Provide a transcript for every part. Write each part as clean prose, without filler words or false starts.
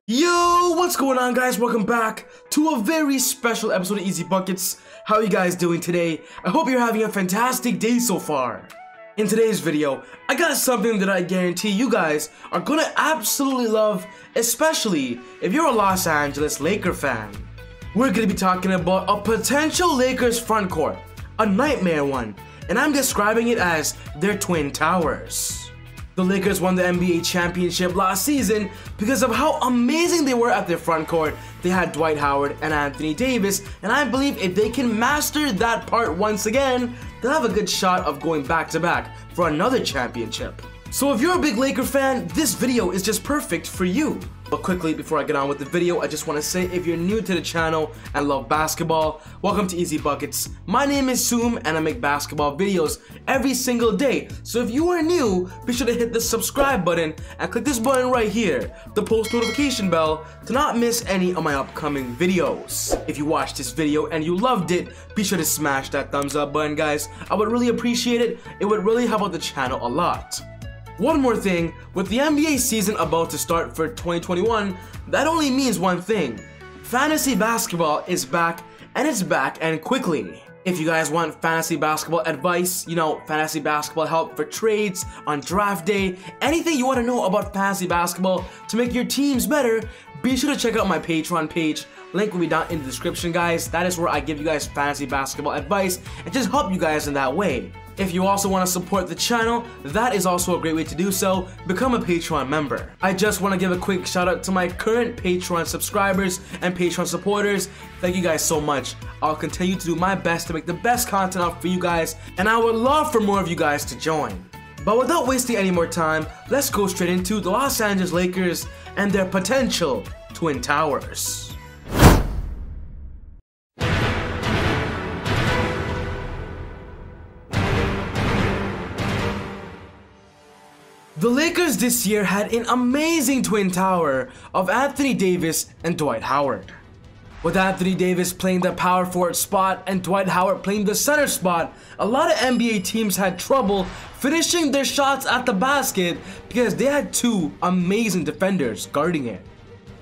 Yo, what's going on, guys? Welcome back to a very special episode of ezBUCKETz. How are you guys doing today? I hope you're having a fantastic day so far. In today's video, I got something that I guarantee you guys are gonna absolutely love, especially if you're a Los Angeles Lakers fan. We're gonna be talking about a potential Lakers front court, a nightmare one, and I'm describing it as their Twin Towers. The Lakers won the NBA championship last season because of how amazing they were at their front court. They had Dwight Howard and Anthony Davis, and I believe if they can master that part once again, they'll have a good shot of going back to back for another championship. So if you're a big Laker fan, this video is just perfect for you. But quickly, before I get on with the video, I just want to say if you're new to the channel and love basketball, welcome to ezBUCKETz. My name is Soom and I make basketball videos every single day. So if you are new, be sure to hit the subscribe button and click this button right here, the post notification bell, to not miss any of my upcoming videos. If you watched this video and you loved it, be sure to smash that thumbs up button, guys. I would really appreciate it. It would really help out the channel a lot. One more thing, with the NBA season about to start for 2021, that only means one thing. Fantasy basketball is back, and it's back and quickly. If you guys want fantasy basketball advice, fantasy basketball help for trades, on draft day, anything you want to know about fantasy basketball to make your teams better, be sure to check out my Patreon page. Link will be down in the description, guys. That is where I give you guys fantasy basketball advice and just help you guys in that way. If you also want to support the channel, that is also a great way to do so. Become a Patreon member. I just want to give a quick shout out to my current Patreon subscribers and Patreon supporters. Thank you guys so much. I'll continue to do my best to make the best content out for you guys, and I would love for more of you guys to join. But without wasting any more time, let's go straight into the Los Angeles Lakers and their potential Twin Towers. The Lakers this year had an amazing twin tower of Anthony Davis and Dwight Howard. With Anthony Davis playing the power forward spot and Dwight Howard playing the center spot, a lot of NBA teams had trouble finishing their shots at the basket because they had two amazing defenders guarding it.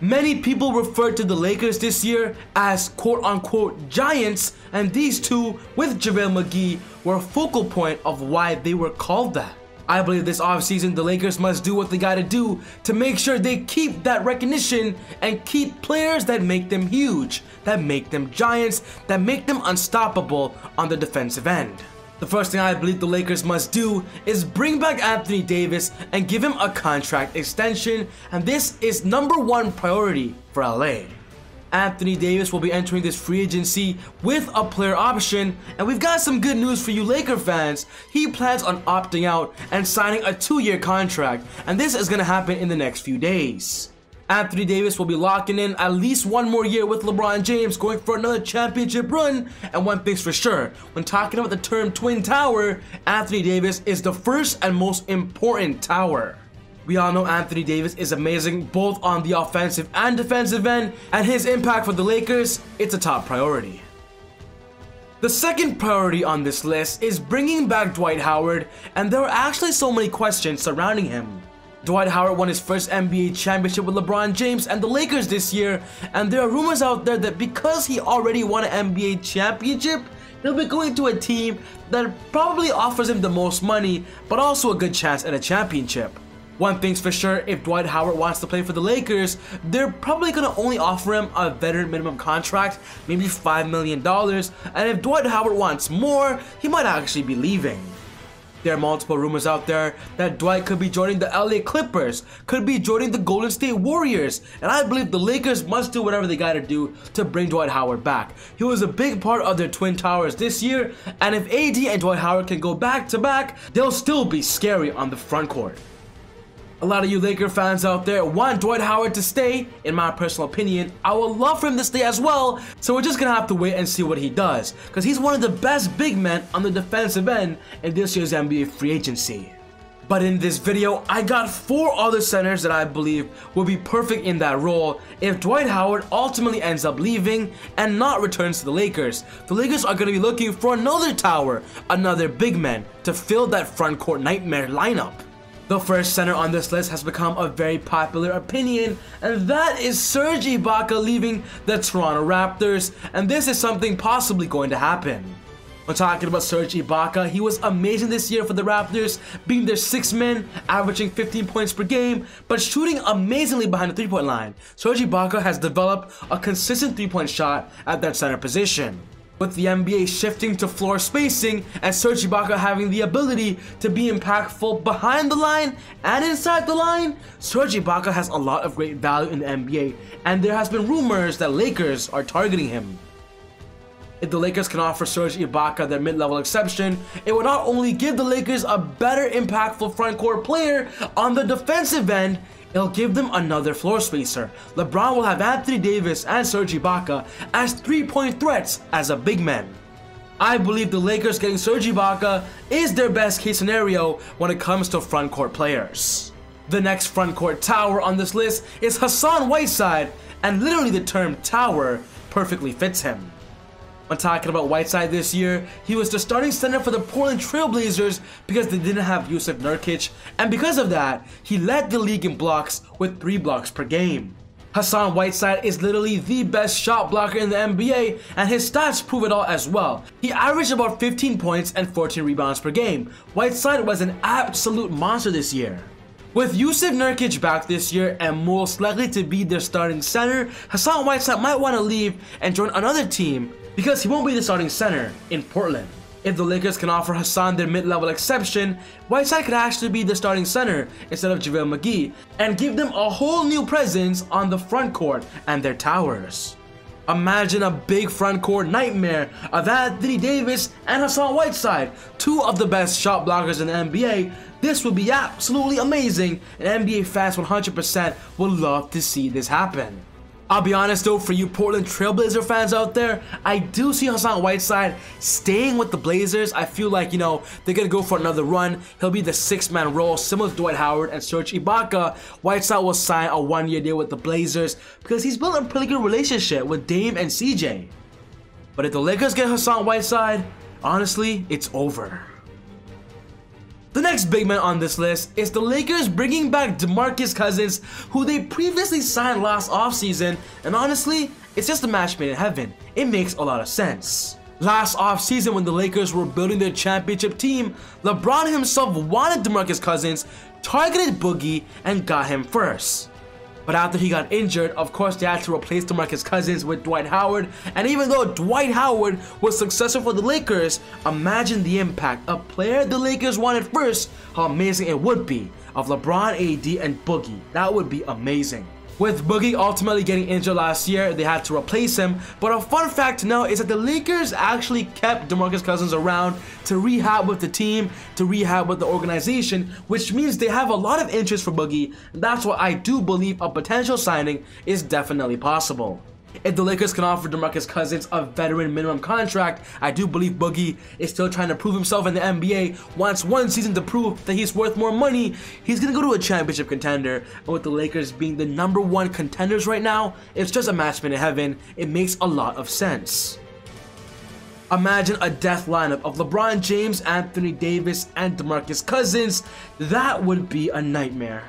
Many people referred to the Lakers this year as quote-unquote giants, and these two, with JaVale McGee, were a focal point of why they were called that. I believe this offseason the Lakers must do what they gotta do to make sure they keep that recognition and keep players that make them huge, that make them giants, that make them unstoppable on the defensive end. The first thing I believe the Lakers must do is bring back Anthony Davis and give him a contract extension, and this is #1 priority for LA. Anthony Davis will be entering this free agency with a player option, and we've got some good news for you Laker fans. He plans on opting out and signing a 2-year contract, and this is going to happen in the next few days. Anthony Davis will be locking in at least one more year with LeBron James, going for another championship run, and one thing's for sure, when talking about the term Twin Tower, Anthony Davis is the first and most important tower. We all know Anthony Davis is amazing both on the offensive and defensive end, and his impact for the Lakers, it's a top priority. The second priority on this list is bringing back Dwight Howard, and there are actually so many questions surrounding him. Dwight Howard won his first NBA championship with LeBron James and the Lakers this year, and there are rumors out there that because he already won an NBA championship, he'll be going to a team that probably offers him the most money, but also a good chance at a championship. One thing's for sure, if Dwight Howard wants to play for the Lakers, they're probably going to only offer him a veteran minimum contract, maybe $5 million, and if Dwight Howard wants more, he might actually be leaving. There are multiple rumors out there that Dwight could be joining the LA Clippers, could be joining the Golden State Warriors, and I believe the Lakers must do whatever they gotta do to bring Dwight Howard back. He was a big part of their Twin Towers this year, and if AD and Dwight Howard can go back to back, they'll still be scary on the front court. A lot of you Laker fans out there want Dwight Howard to stay. In my personal opinion, I would love for him to stay as well, so we're just gonna have to wait and see what he does, because he's one of the best big men on the defensive end in this year's NBA free agency. But in this video, I got 4 other centers that I believe will be perfect in that role if Dwight Howard ultimately ends up leaving and not returns to the Lakers. The Lakers are going to be looking for another tower, another big man to fill that front court nightmare lineup. The first center on this list has become a very popular opinion, and that is Serge Ibaka leaving the Toronto Raptors, and this is something possibly going to happen. When talking about Serge Ibaka, he was amazing this year for the Raptors, being their sixth man, averaging 15 points per game, but shooting amazingly behind the three-point line. Serge Ibaka has developed a consistent three-point shot at that center position. With the NBA shifting to floor spacing and Serge Ibaka having the ability to be impactful behind the line and inside the line, Serge Ibaka has a lot of great value in the NBA, and there has been rumors that Lakers are targeting him. If the Lakers can offer Serge Ibaka their mid-level exception, it will not only give the Lakers a better impactful front-court player on the defensive end, it'll give them another floor spacer. LeBron will have Anthony Davis and Serge Ibaka as three-point threats as a big man. I believe the Lakers getting Serge Ibaka is their best case scenario when it comes to front-court players. The next front-court tower on this list is Hassan Whiteside, and literally the term tower perfectly fits him. When talking about Whiteside this year, he was the starting center for the Portland Trail Blazers because they didn't have Jusuf Nurkic, and because of that, he led the league in blocks with 3 blocks per game. Hassan Whiteside is literally the best shot blocker in the NBA, and his stats prove it all as well. He averaged about 15 points and 14 rebounds per game. Whiteside was an absolute monster this year. With Jusuf Nurkic back this year and most likely to be their starting center, Hassan Whiteside might want to leave and join another team because he won't be the starting center in Portland. If the Lakers can offer Hassan their mid-level exception, Whiteside could actually be the starting center instead of JaVale McGee and give them a whole new presence on the front court and their towers. Imagine a big front court nightmare of Anthony Davis and Hassan Whiteside, 2 of the best shot blockers in the NBA. This would be absolutely amazing, and NBA fans 100% would love to see this happen. I'll be honest though, for you Portland Trailblazer fans out there, I do see Hassan Whiteside staying with the Blazers. I feel like, they're gonna go for another run. He'll be the 6-man role, similar to Dwight Howard and Serge Ibaka. Whiteside will sign a 1-year deal with the Blazers because he's built a pretty good relationship with Dame and CJ. But if the Lakers get Hassan Whiteside, honestly, it's over. The next big man on this list is the Lakers bringing back DeMarcus Cousins, who they previously signed last offseason, and honestly, it's just a match made in heaven. It makes a lot of sense. Last offseason when the Lakers were building their championship team, LeBron himself wanted DeMarcus Cousins, targeted Boogie, and got him first. But after he got injured, of course they had to replace DeMarcus Cousins with Dwight Howard, and even though Dwight Howard was successful for the Lakers, imagine the impact a player the Lakers wanted first, how amazing it would be of LeBron, AD, and Boogie. That would be amazing. With Boogie ultimately getting injured last year, they had to replace him, but a fun fact to know is that the Lakers actually kept DeMarcus Cousins around to rehab with the team, to rehab with the organization, which means they have a lot of interest for Boogie, and that's why I do believe a potential signing is definitely possible. If the Lakers can offer DeMarcus Cousins a veteran minimum contract, I do believe Boogie is still trying to prove himself in the NBA. Wants one season to prove that he's worth more money. He's going to go to a championship contender. And with the Lakers being the #1 contenders right now, it's just a match made in heaven. It makes a lot of sense. Imagine a death lineup of LeBron James, Anthony Davis, and DeMarcus Cousins. That would be a nightmare.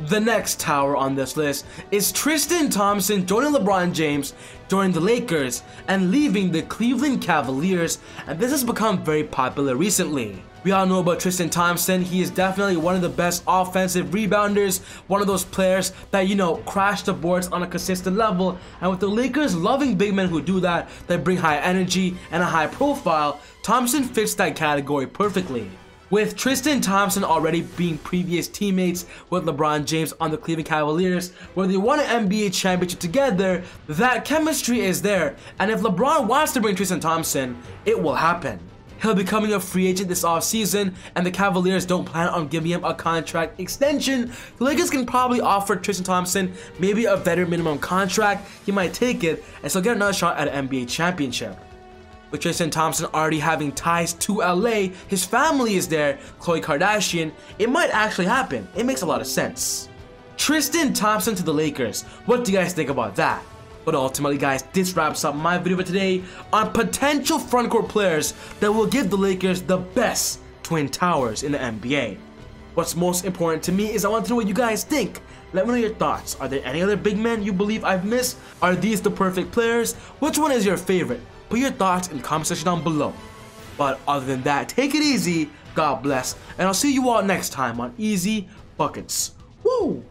The next tower on this list is Tristan Thompson joining LeBron James, joining the Lakers, and leaving the Cleveland Cavaliers, and this has become very popular recently. We all know about Tristan Thompson. He is definitely one of the best offensive rebounders, one of those players that, crash the boards on a consistent level, and with the Lakers loving big men who do that, that bring high energy and a high profile, Thompson fits that category perfectly. With Tristan Thompson already being previous teammates with LeBron James on the Cleveland Cavaliers, where they won an NBA championship together, that chemistry is there, and if LeBron wants to bring Tristan Thompson, it will happen. He'll be becoming a free agent this offseason, and the Cavaliers don't plan on giving him a contract extension. The Lakers can probably offer Tristan Thompson maybe a veteran minimum contract. He might take it, and so get another shot at an NBA championship. With Tristan Thompson already having ties to LA, his family is there, Khloe Kardashian, it might actually happen. It makes a lot of sense. Tristan Thompson to the Lakers. What do you guys think about that? But ultimately guys, this wraps up my video for today on potential frontcourt players that will give the Lakers the best twin towers in the NBA. What's most important to me is I want to know what you guys think. Let me know your thoughts. Are there any other big men you believe I've missed? Are these the perfect players? Which one is your favorite? Put your thoughts in the comment section down below. But other than that, take it easy, God bless, and I'll see you all next time on ezBUCKETz. Woo!